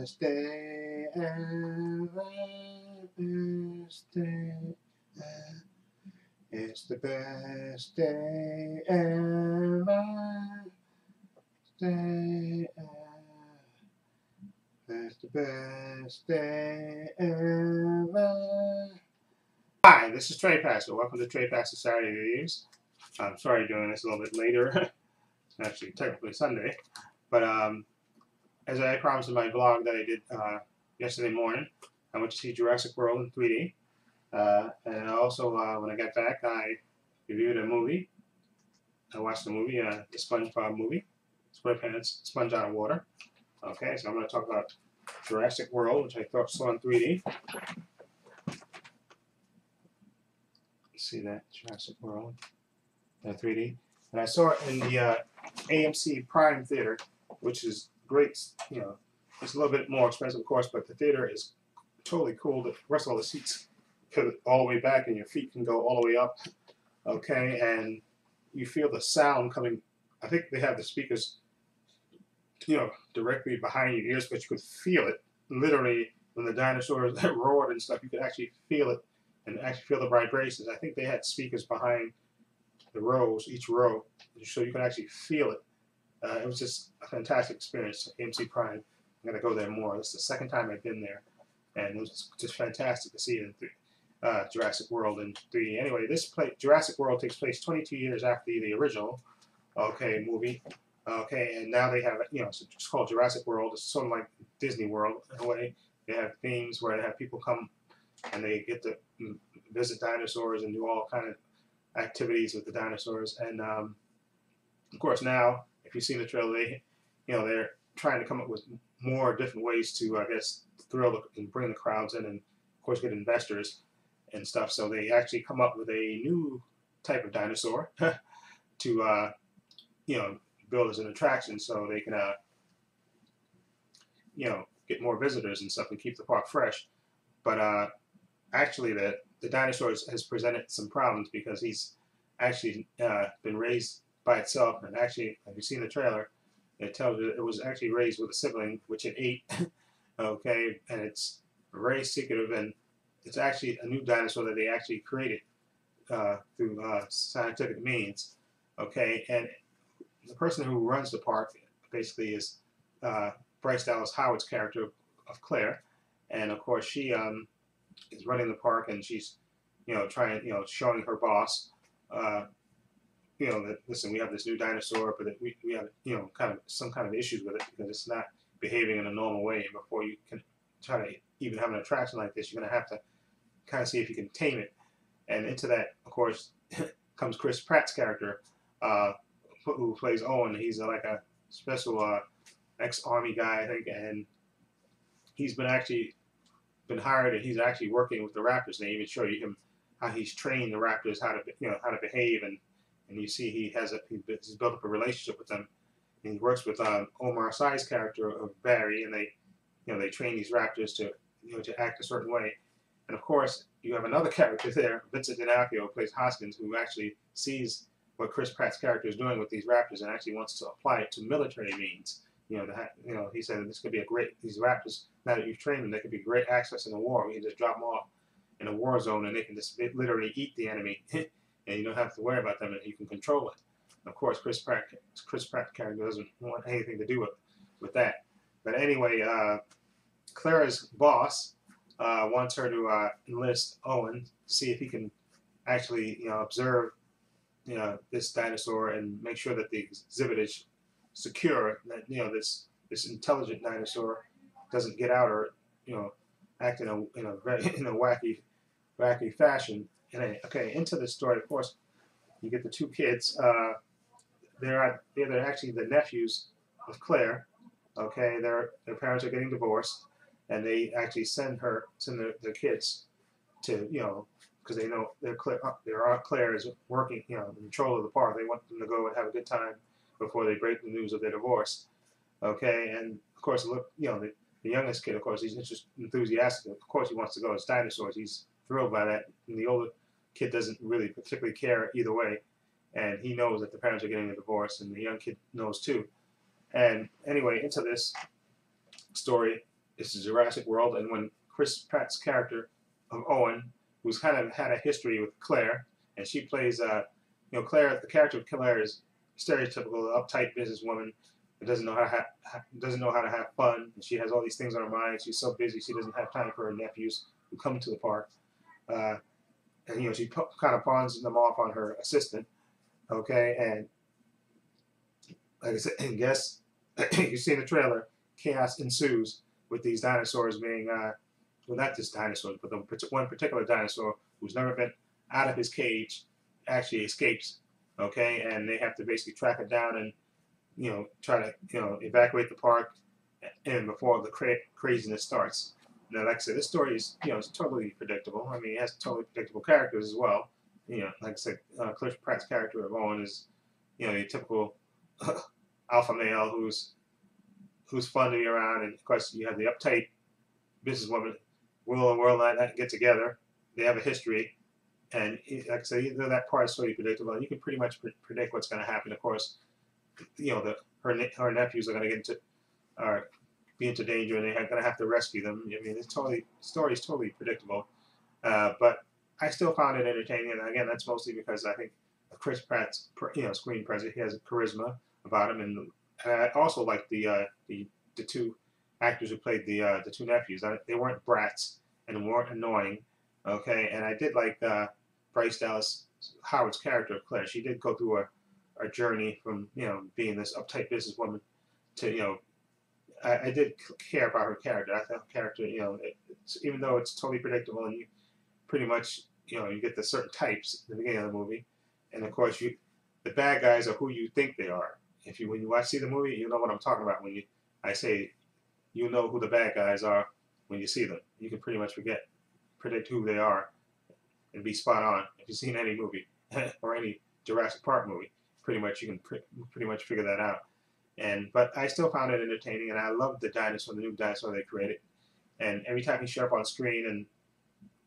best day ever. Best day ever. It's the best day ever. Day ever. It's the best day ever. Hi, this is Trepacer. Welcome to Trepacer Saturday Reviews. I'm sorry doing this a little bit later. It's actually technically Sunday. But as I promised in my vlog that I did yesterday morning, I went to see Jurassic World in 3D. And also, when I got back, I reviewed a movie. I watched the movie, the Spongebob movie, SquarePants, Sponge Out of Water. Okay, so I'm going to talk about Jurassic World, which I saw in 3D. See that? Jurassic World in 3D. And I saw it in the AMC Prime Theater, which is great. You know, it's a little bit more expensive, of course, but the theater is totally cool. The rest of all the seats go all the way back, and your feet can go all the way up. Okay, and you feel the sound coming. I think they have the speakers, you know, directly behind your ears, but you could feel it literally when the dinosaurs roared and stuff. You could actually feel it and actually feel the vibrations. I think they had speakers behind the rows, each row, so you could actually feel it. It was just a fantastic experience. AMC Prime. I'm gonna go there more. This is the second time I've been there, and it was just fantastic to see it in Jurassic World in 3D. Anyway, Jurassic World takes place 22 years after the original, movie. Okay, and now they have, you know, it's called Jurassic World. It's sort of like Disney World in a way. They have themes where they have people come and they get to visit dinosaurs and do all kind of activities with the dinosaurs. And of course, now if you see the trailer, they're trying to come up with more different ways to, I guess, thrill and bring the crowds in, and of course get investors and stuff. So they actually come up with a new type of dinosaur to, build as an attraction, so they can, get more visitors and stuff and keep the park fresh. But actually, the dinosaur has presented some problems because he's actually been raised by itself. And actually, have you seen the trailer? It tells you it was actually raised with a sibling, which it ate. Okay, and it's very secretive, and it's actually a new dinosaur that they actually created through scientific means. Okay, and the person who runs the park basically is Bryce Dallas Howard's character of Claire, and of course she is running the park, and she's showing her boss that, listen, we have this new dinosaur, but we have some kind of issues with it because it's not behaving in a normal way. Before you can try to even have an attraction like this, you're going to have to kind of see if you can tame it. And into that, of course, comes Chris Pratt's character, who plays Owen. He's like a special ex-army guy, I think, and he's been hired, and he's actually working with the raptors. They even show you him how he's trained the raptors how to behave, and you see he's built up a relationship with them, and he works with Omar Sy's character of Barry, and they train these raptors to act a certain way. And of course, you have another character there, Vincent D'Onofrio, who plays Hoskins, who actually sees what Chris Pratt's character is doing with these raptors and actually wants to apply it to military means. He said this could be these raptors, now that you've trained them, they could be great access in the war. We can just drop them off in a war zone, and they can just literally eat the enemy, and you don't have to worry about them, and you can control it. And of course, Chris Pratt's character doesn't want anything to do with that. But anyway, Clara's boss wants her to enlist Owen to see if he can actually observe this dinosaur and make sure that the exhibit is secure, that this intelligent dinosaur doesn't get out or act in a wacky fashion. And into this story, of course, you get the two kids. They're actually the nephews of Claire. Okay, their parents are getting divorced, and they actually send their kids to because they know their Aunt Claire is working in control of the park. They want them to go and have a good time before they break the news of their divorce. Okay, and of course, look, the youngest kid, of course, he's enthusiastic. Of course, he wants to go. It's dinosaurs. He's thrilled by that. And the older kid doesn't really particularly care either way, and he knows that the parents are getting a divorce, and the young kid knows too. And anyway, into this story, It's the Jurassic World, and when Chris Pratt's character of Owen, who's kind of had a history with Claire, and she plays, Claire. The character of Claire is stereotypical uptight businesswoman that doesn't know how to have fun, and she has all these things on her mind. She's so busy she doesn't have time for her nephews who come to the park, and she kind of pawns them off on her assistant. Okay, and like I said, and guess you see in the trailer, chaos ensues with these dinosaurs being, well, not just dinosaurs, but the one particular dinosaur who's never been out of his cage actually escapes. Okay, and they have to basically track it down and try to evacuate the park, and before the craziness starts. Now, like I said, this story is it's totally predictable. I mean, it has totally predictable characters as well. Like I said, Chris Pratt's character of Owen is your typical alpha male who's fun to be around, and of course you have the uptight businesswoman. Will and Will not get together. They have a history, and like I said, that part is totally predictable, and you can pretty much predict what's going to happen. Of course, her nephews are going to be into danger, and they're going to have to rescue them. I mean, the story is totally predictable, but I still found it entertaining, and again, that's mostly because I think Chris Pratt's screen presence. He has a charisma about him, and I also like the two actors who played the two nephews. They weren't brats and weren't annoying. Okay, and I did like Bryce Dallas Howard's character of Claire. She did go through a journey from being this uptight businesswoman to I did care about her character. I thought her character even though it's totally predictable, and you pretty much you get the certain types in the beginning of the movie, and of course the bad guys are who you think they are. When you see the movie, you know what I'm talking about. I say you know who the bad guys are when you see them. You can pretty much predict who they are, and be spot on. If you've seen any movie or any Jurassic Park movie, pretty much you can pretty much figure that out. But I still found it entertaining, and I loved the new dinosaur they created. And every time he showed up on screen,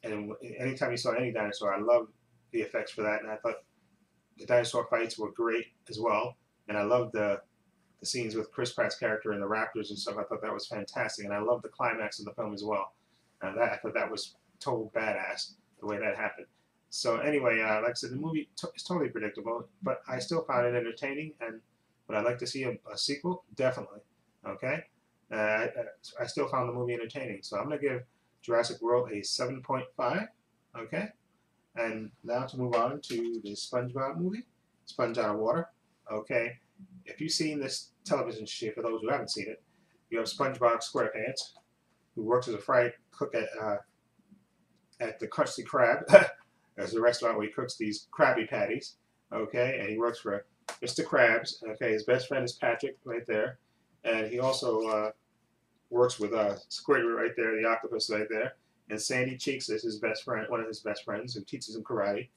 and anytime you saw any dinosaur, I loved the effects for that. And I thought the dinosaur fights were great as well. And I loved the scenes with Chris Pratt's character and the raptors and stuff. I thought that was fantastic, and I loved the climax of the film as well. And I thought that was total badass the way that happened. So anyway, like I said, the movie is totally predictable, but I still found it entertaining. And would I like to see a sequel? Definitely. Okay. I still found the movie entertaining, so I'm gonna give Jurassic World a 7.5. Okay. And now to move on to the SpongeBob movie, Sponge Out of Water. Okay. If you've seen this television show, for those who haven't seen it, you have SpongeBob SquarePants, who works as a fry cook at the Krusty Krab, as a restaurant where he cooks these Krabby Patties. Okay, and he works for Mr. Krabs. Okay, his best friend is Patrick, right there, and he also works with Squidward right there, the octopus right there, and Sandy Cheeks is his best friend, one of his best friends, who teaches him karate.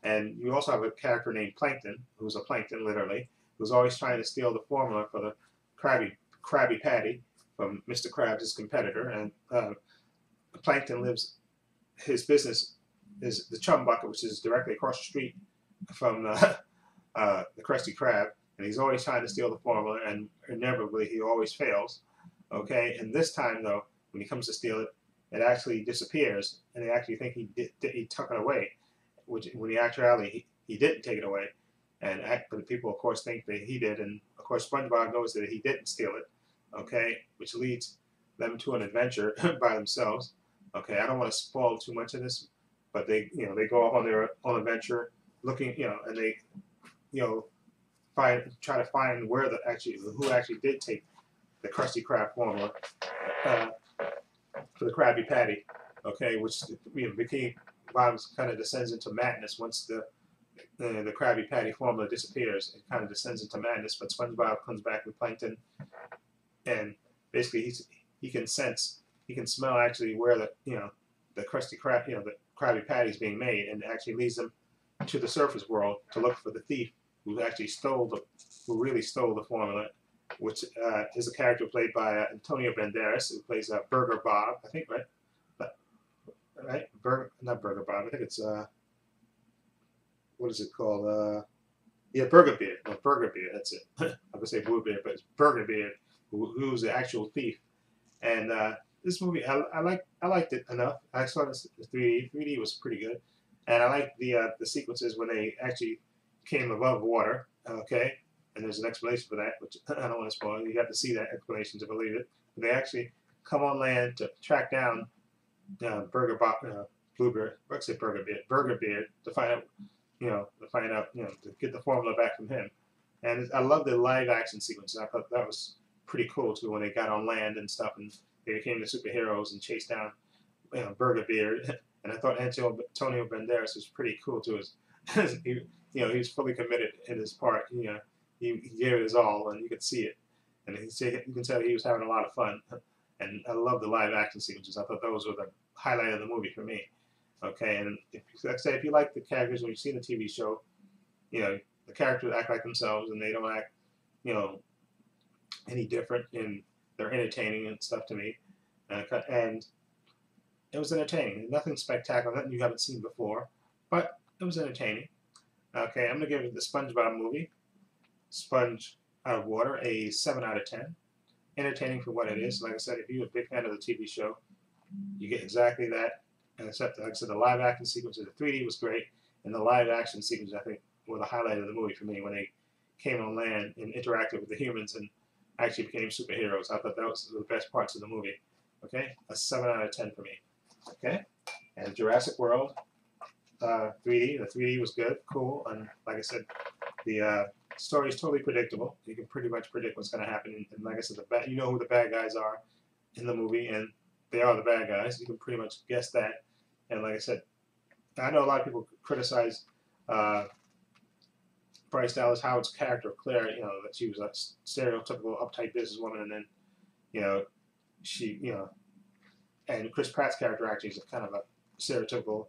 And you also have a character named Plankton, who's a plankton, literally, who's always trying to steal the formula for the Krabby Patty from Mr. Krabs, his competitor. And Plankton his business is the Chum Bucket, which is directly across the street from the Krusty Krab. And he's always trying to steal the formula, and inevitably he always fails. Okay, and this time, though, when he comes to steal it, it actually disappears, and they actually think he took it away, which when in actuality he didn't take it away. And but people, of course, think that he did, and of course SpongeBob knows that he didn't steal it. Okay, which leads them to an adventure by themselves. Okay, I don't want to spoil too much of this, but they go off on their own adventure, looking and they try to find who actually did take the Krusty Krab formula for the Krabby Patty. Okay, which became Bob's kind of descends into madness once the Krabby Patty formula disappears. It kind of descends into madness, but SpongeBob comes back with Plankton, and basically he can smell actually where the Krusty Krab, the Krabby Patty is being made, and actually leads them to the surface world to look for the thief who really stole the formula, which is a character played by Antonio Banderas, who plays Burger Bob, I think, right? Not Burger Bob. I think it's what is it called? Yeah, Burger Beard. No, Burger Beard. That's it. I would say Blue Beard, but it's Burger Beard, who's the actual thief. And this movie, I liked it enough. I saw this the 3D. 3D was pretty good, and I liked the sequences when they actually came above water. Okay, and there's an explanation for that, which I don't want to spoil. You have to see that explanation to believe it. But they actually come on land to track down Burger Bob, Bluebeard. Let's say Burger Beard to find out, to get the formula back from him. And I love the live action sequence. I thought that was pretty cool too when they got on land and stuff, and they became the superheroes and chased down, Burger Beard. And I thought Antonio Banderas was pretty cool too. He, he was fully committed in his part. He gave it his all, and you could see it. And you can tell he was having a lot of fun. And I love the live action sequences. I thought those were the highlight of the movie for me. Okay, and like I say, if you like the characters when you see the TV show, the characters act like themselves and they don't act, any different, and they're entertaining and stuff to me. And it was entertaining. Nothing spectacular, nothing you haven't seen before, but it was entertaining. Okay, I'm gonna give it the SpongeBob movie, Sponge Out of Water, a 7 out of 10. Entertaining for what it is. Like I said, if you're a big fan of the TV show, you get exactly that. And except, like I said, the live action sequences, the 3D was great, and the live action sequences, I think, were the highlight of the movie for me when they came on land and interacted with the humans and actually became superheroes. I thought that was the best parts of the movie. Okay, a 7 out of 10 for me. Okay, and Jurassic World 3D. The 3D was good, cool, and like I said, the story is totally predictable. You can pretty much predict what's going to happen. And like I said, you know who the bad guys are in the movie, and they are the bad guys. You can pretty much guess that. And like I said, I know a lot of people criticize Bryce Dallas Howard's character of Claire. That she was a stereotypical uptight businesswoman, and then she and Chris Pratt's character actually is kind of a stereotypical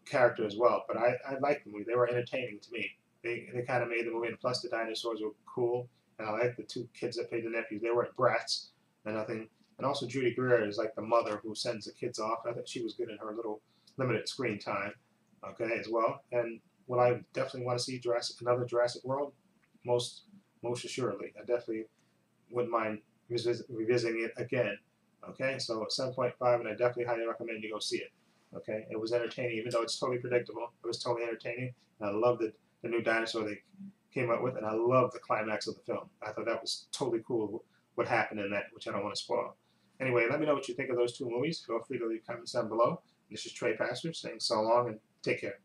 character as well. But I liked the movie. They were entertaining to me. They kind of made the movie, and plus the dinosaurs were cool, and I liked the two kids that played the nephews. They weren't brats and nothing. And also Judy Greer is like the mother who sends the kids off. I think she was good in her little limited screen time, okay, as well. And will I definitely want to see another Jurassic World? Most assuredly. I definitely wouldn't mind revisiting it again. Okay, so 7.5, and I definitely highly recommend you go see it. Okay, it was entertaining, even though it's totally predictable. It was totally entertaining, and I loved the new dinosaur they came up with, and I loved the climax of the film. I thought that was totally cool what happened in that, which I don't want to spoil. Anyway, let me know what you think of those two movies. Feel free to leave comments down below. This is Trepacer saying so long and take care.